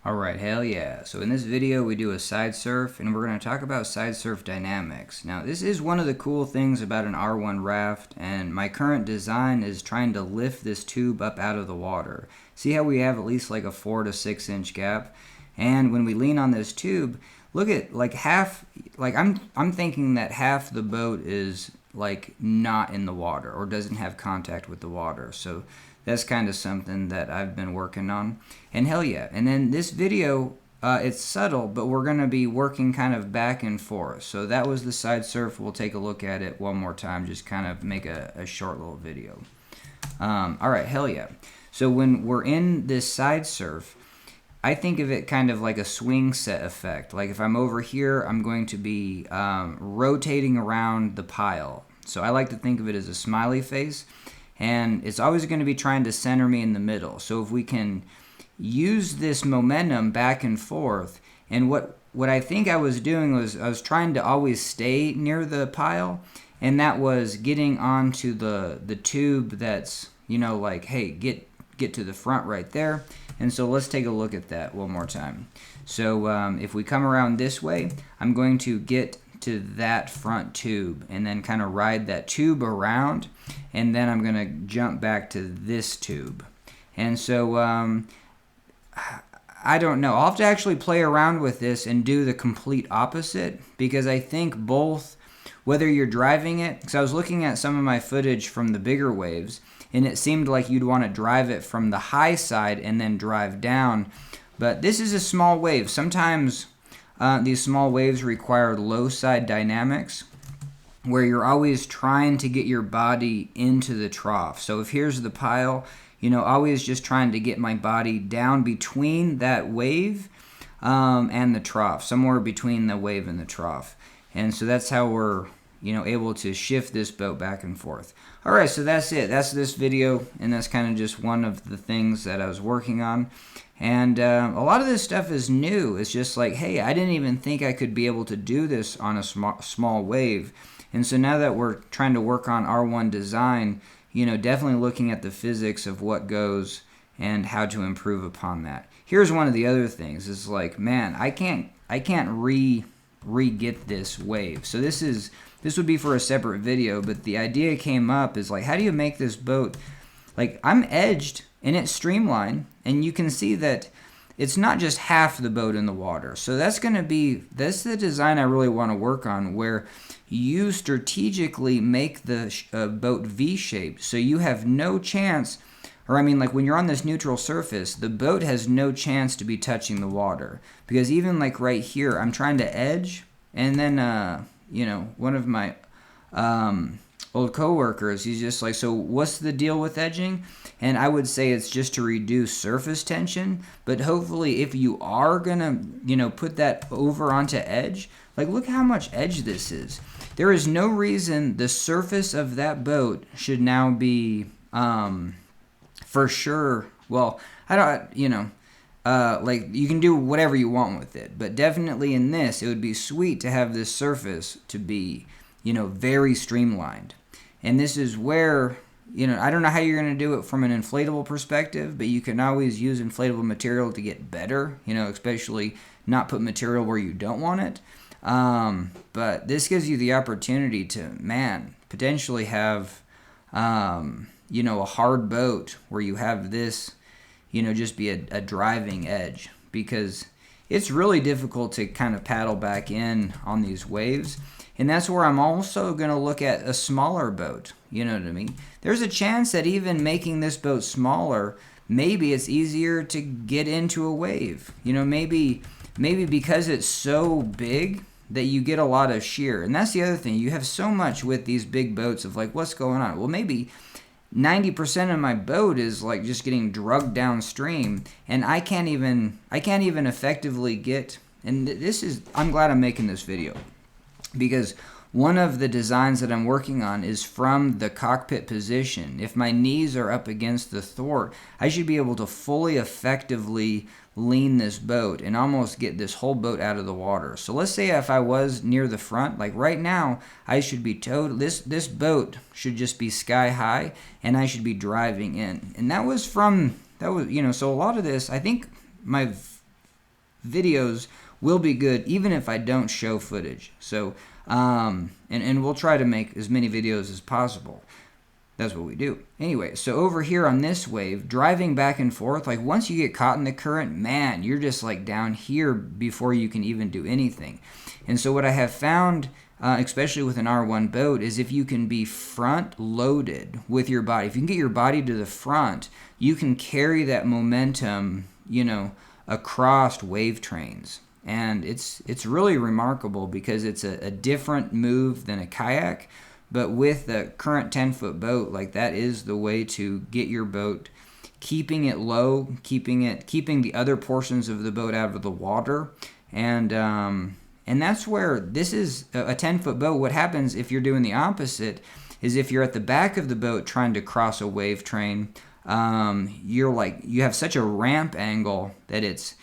Alright, hell yeah. So in this video we do a side surf and we're going to talk about side surf dynamics. Now this is one of the cool things about an R1 raft, and my current design is trying to lift this tube up out of the water. See how we have at least like a 4 to 6 inch gap? And when we lean on this tube, look at like half, like I'm thinking that half the boat is like not in the water or doesn't have contact with the water. So that's kind of something that I've been working on. And hell yeah. And then this video, it's subtle, but we're going to be working kind of back and forth. So that was the side surf. We'll take a look at it one more time, just kind of make a short little video. Alright, hell yeah. So when we're in this side surf, I think of it kind of like a swing set effect. Like if I'm over here, I'm going to be rotating around the pile. So I like to think of it as a smiley face, and it's always going to be trying to center me in the middle. So if we can use this momentum back and forth, and what I think I was doing was I was trying to always stay near the pile, and that was getting onto the tube that's, you know, like, hey, get to the front right there. And so let's take a look at that one more time. So if we come around this way, I'm going to get to that front tube and then kind of ride that tube around, and then I'm going to jump back to this tube. And so I don't know. I'll have to actually play around with this and do the complete opposite, because I think both, whether you're driving it, because I was looking at some of my footage from the bigger waves, and it seemed like you'd want to drive it from the high side and then drive down. But this is a small wave. Sometimes these small waves require low side dynamics, where you're always trying to get your body into the trough. So if here's the pile, you know, always just trying to get my body down between that wave and the trough, somewhere between the wave and the trough. And so that's how we're, you know, able to shift this boat back and forth. Alright, so that's it. That's this video, and that's kind of just one of the things that I was working on. And a lot of this stuff is new. It's just like, hey, I didn't even think I could be able to do this on a small wave. And so now that we're trying to work on R1 design, you know, definitely looking at the physics of what goes and how to improve upon that. Here's one of the other things. It's like, man, I can't re-get this wave. So this would be for a separate video, but the idea came up is like, how do you make this boat, like, I'm edged and it's streamlined, and you can see that it's not just half the boat in the water. So that's the design I really want to work on, where you strategically make the boat V-shaped, so you have no chance, or I mean, like when you're on this neutral surface, the boat has no chance to be touching the water. Because even like right here, I'm trying to edge, and then you know, one of my old coworkers, he's just like, so what's the deal with edging? And I would say it's just to reduce surface tension, but hopefully if you are gonna, you know, put that over onto edge, like look how much edge this is. There is no reason the surface of that boat should now be for sure, well, I don't, you know, like you can do whatever you want with it, but definitely in this, it would be sweet to have this surface to be, you know, very streamlined. And this is where, you know, I don't know how you're going to do it from an inflatable perspective, but you can always use inflatable material to get better, you know, especially not put material where you don't want it. But this gives you the opportunity to, man, potentially have, you know, a hard boat where you have this, you know, just be a driving edge, because it's really difficult to kind of paddle back in on these waves. And that's where I'm also going to look at a smaller boat, you know what I mean? There's a chance that even making this boat smaller, maybe it's easier to get into a wave. You know, maybe because it's so big that you get a lot of shear. And that's the other thing. You have so much with these big boats of like, what's going on? Well, maybe 90% of my boat is like just getting drugged downstream, and I can't even effectively get, and this is, I'm glad I'm making this video, because one of the designs that I'm working on is from the cockpit position. If my knees are up against the thwart, I should be able to fully effectively lean this boat and almost get this whole boat out of the water. So let's say if I was near the front, like right now, I should be this boat should just be sky high, and I should be driving in. And that was, you know, so a lot of this, I think my videos will be good even if I don't show footage. So, and we'll try to make as many videos as possible. That's what we do. Anyway, so over here on this wave, driving back and forth, like once you get caught in the current, man, you're just like down here before you can even do anything. And so what I have found, especially with an R1 boat, is if you can be front loaded with your body, if you can get your body to the front, you can carry that momentum, you know, across wave trains. And it's really remarkable because it's a different move than a kayak. But with the current 10-foot boat, like that is the way to get your boat, keeping it low, keeping the other portions of the boat out of the water, and that's where this is a 10-foot boat. What happens if you're doing the opposite is if you're at the back of the boat trying to cross a wave train, you have such a ramp angle that it's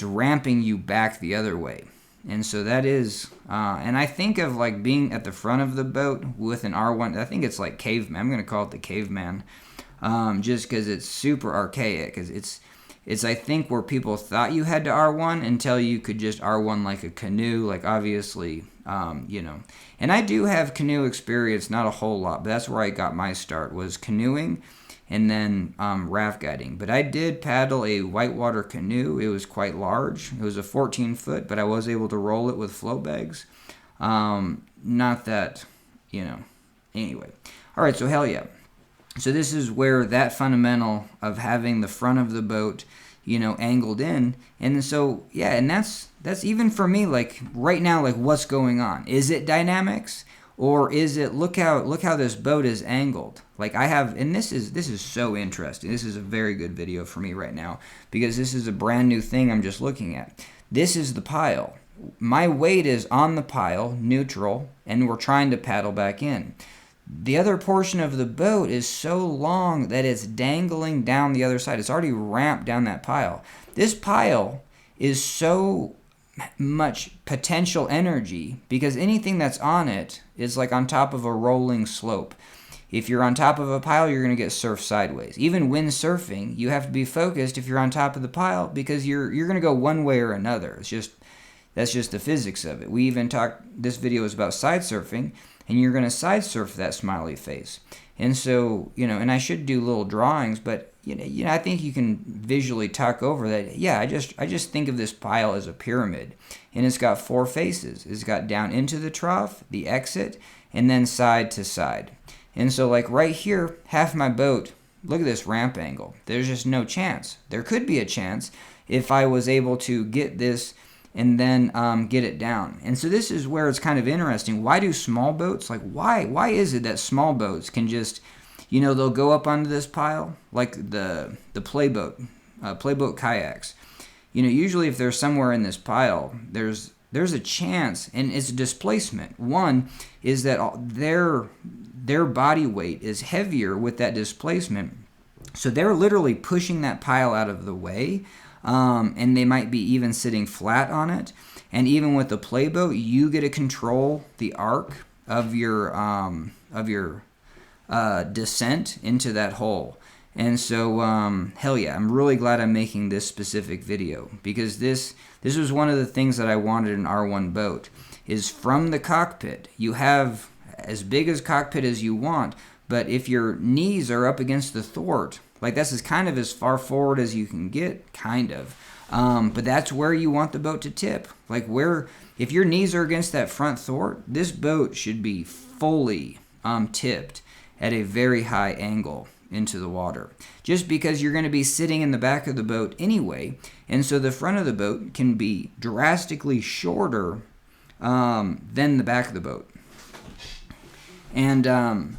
ramping you back the other way. And so that is, and I think of like being at the front of the boat with an R1, I think it's like caveman, I'm going to call it the caveman, just because it's super archaic. It's I think where people thought you had to R1 until you could just R1 like a canoe, like obviously, you know. And I do have canoe experience, not a whole lot, but that's where I got my start, was canoeing and then raft guiding. But I did paddle a whitewater canoe. It was quite large. It was a 14-foot, but I was able to roll it with float bags. Not that, you know, anyway. All right, so hell yeah. So this is where that fundamental of having the front of the boat, you know, angled in. And so, yeah, and that's even for me, like right now, like what's going on? Is it dynamics? Or is it look how this boat is angled? Like I have, and this is so interesting. This is a very good video for me right now because this is a brand new thing I'm just looking at. This is the pile. My weight is on the pile, neutral, and we're trying to paddle back in. The other portion of the boat is so long that it's dangling down the other side. It's already ramped down that pile. This pile is so much potential energy because anything that's on it is like on top of a rolling slope. If you're on top of a pile, you're going to get surfed sideways. Even windsurfing, you have to be focused if you're on top of the pile because you're going to go one way or another. That's just the physics of it. We even talked, this video is about side surfing, and you're going to side surf that smiley face. And so, you know, and I should do little drawings, but you know, I think you can visually talk over that. Yeah, I just think of this pile as a pyramid, and it's got 4 faces. It's got down into the trough, the exit, and then side to side. And so, like right here, half my boat. Look at this ramp angle. There's just no chance. There could be a chance if I was able to get this and then get it down. And so this is where it's kind of interesting. Why do small boats, like why is it that small boats can just, you know, they'll go up onto this pile, like the playboat kayaks. You know, usually if they're somewhere in this pile, there's a chance, and it's displacement. One is that their body weight is heavier with that displacement, so they're literally pushing that pile out of the way. And they might be even sitting flat on it. And even with the playboat, you get to control the arc of your descent into that hole. And so, hell yeah, I'm really glad I'm making this specific video because this was one of the things that I wanted in an R1 boat, is from the cockpit. You have as big a cockpit as you want, but if your knees are up against the thwart, like this is kind of as far forward as you can get, kind of. But that's where you want the boat to tip. Like if your knees are against that front thwart, this boat should be fully tipped at a very high angle into the water. Just because you're going to be sitting in the back of the boat anyway, and so the front of the boat can be drastically shorter than the back of the boat. And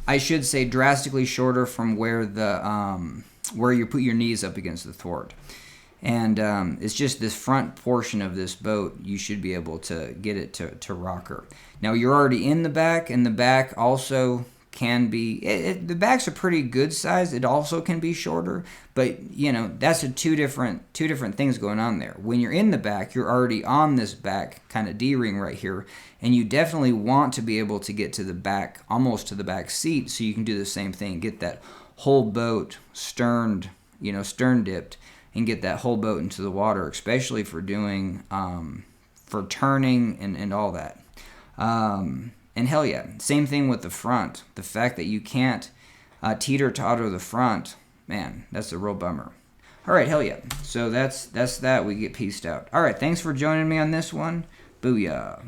I should say drastically shorter from where you put your knees up against the thwart. And it's just this front portion of this boat, you should be able to get it to rocker. Now you're already in the back, and the back also can be, the back's a pretty good size. It also can be shorter, but you know, that's two different things going on there. When you're in the back, you're already on this back kind of D-ring right here, and you definitely want to be able to get to the back, almost to the back seat, so you can do the same thing, get that whole boat stern dipped and get that whole boat into the water, especially for doing, for turning and all that. And hell yeah, same thing with the front. The fact that you can't teeter-totter the front, man, that's a real bummer. All right, hell yeah. So that's that. We get pieced out. All right, thanks for joining me on this one. Booyah.